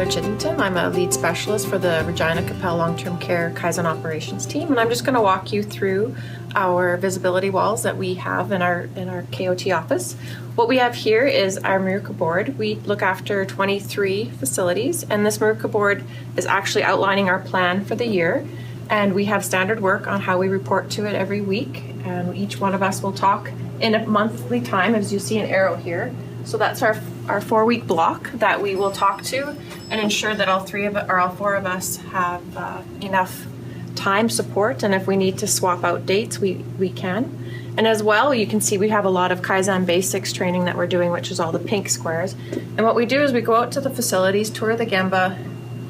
Chiddington. I'm a lead specialist for the Regina Capel Long-Term Care Kaizen Operations team, and I'm just going to walk you through our visibility walls that we have in our KOT office. What we have here is our Maruka board. We look after 23 facilities, and this Maruka board is actually outlining our plan for the year, and we have standard work on how we report to it every week, and each one of us will talk in a monthly time, as you see an arrow here. So that's our 4-week block that we will talk to and ensure that all 4 of us have enough time support, and if we need to swap out dates, we can. And as well, you can see we have a lot of Kaizen basics training that we're doing, which is all the pink squares. And what we do is we go out to the facilities, tour the Gemba,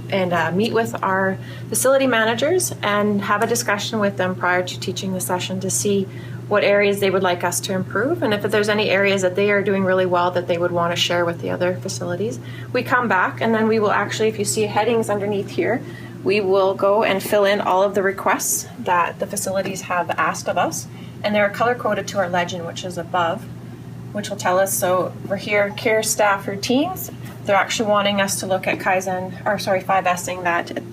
and meet with our facility managers and have a discussion with them prior to teaching the session to see what areas they would like us to improve, and if there's any areas that they are doing really well that they would want to share with the other facilities. We come back and then we will actually, if you see headings underneath here, we will go and fill in all of the requests that the facilities have asked of us, and they're color-coded to our legend, which is above, which will tell us, so we're here, care staff routines. They're actually wanting us to look at 5S'ing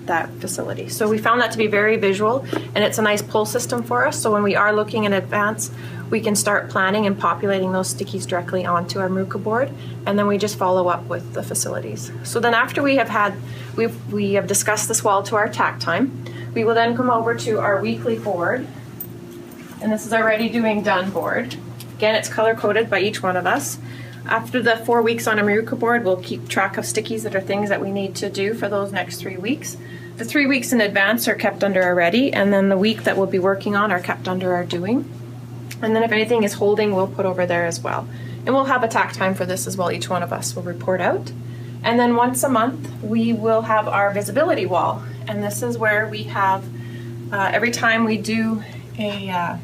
that facility. So we found that to be very visual, and it's a nice pull system for us. So when we are looking in advance, we can start planning and populating those stickies directly onto our Maruka board, and then we just follow up with the facilities. So then after we have discussed this wall to our TAC time, we will then come over to our weekly board, and this is our Ready Doing Done board. Again, it's color-coded by each one of us. After the 4 weeks on a Maruka board, we'll keep track of stickies that are things that we need to do for those next 3 weeks. The 3 weeks in advance are kept under our ready, and then the week that we'll be working on are kept under our doing. And then if anything is holding, we'll put over there as well. And we'll have a TAC time for this as well. Each one of us will report out. And then once a month, we will have our visibility wall. And this is where we have, every time we do an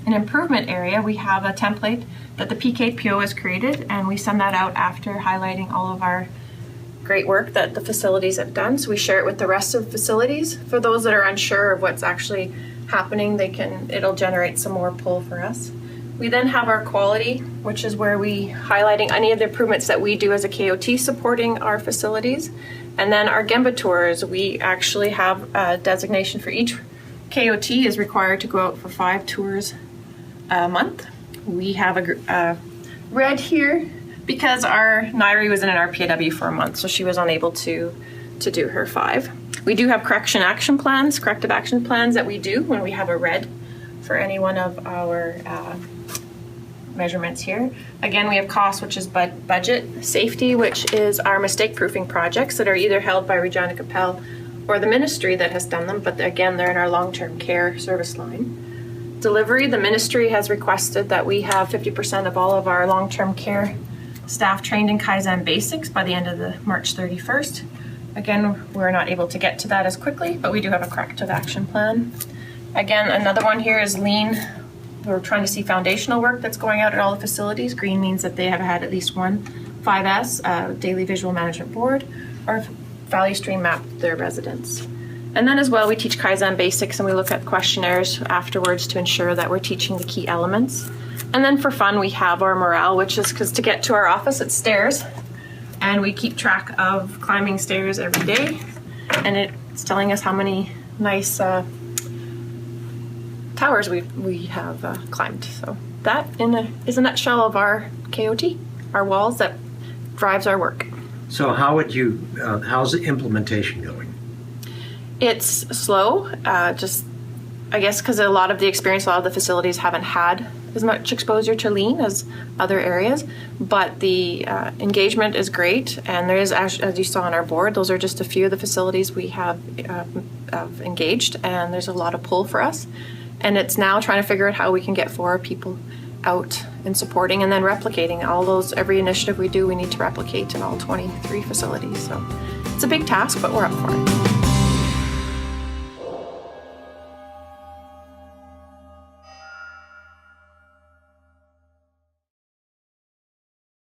improvement area, we have a template that the PKPO has created, and we send that out after highlighting all of our great work that the facilities have done. So we share it with the rest of the facilities. For those that are unsure of what's actually happening, it'll generate some more pull for us. We then have our quality, which is where we highlighting any of the improvements that we do as a KOT supporting our facilities. And then our Gemba tours, we actually have a designation for each KOT is required to go out for 5 tours a month. We have a red here because our Nairi was in an RPAW for a month, so she was unable to do her 5. We do have corrective action plans that we do when we have a red for any one of our measurements here. Again, we have cost, which is budget, safety, which is our mistake proofing projects that are either held by Regina Capel or the ministry that has done them, but again, they're in our long-term care service line. Delivery, the ministry has requested that we have 50% of all of our long-term care staff trained in Kaizen basics by the end of the March 31st. Again, we're not able to get to that as quickly, but we do have a corrective action plan. Again, another one here is lean. We're trying to see foundational work that's going out at all the facilities. Green means that they have had at least one 5S, daily visual management board, or value stream map their residents. And then as well, we teach Kaizen basics, and we look at questionnaires afterwards to ensure that we're teaching the key elements. And then for fun, we have our morale, which is because to get to our office, it's stairs, and we keep track of climbing stairs every day, and it's telling us how many nice towers we have climbed. So that is a nutshell of our KOT, our walls that drives our work. So how's the implementation going? It's slow, just I guess because a lot of the facilities haven't had as much exposure to lean as other areas, but the engagement is great, and there is, as you saw on our board, those are just a few of the facilities we have engaged, and there's a lot of pull for us, and it's now trying to figure out how we can get 4 people out and supporting and then replicating all those. Every initiative we do, we need to replicate in all 23 facilities, so it's a big task, but we're up for it.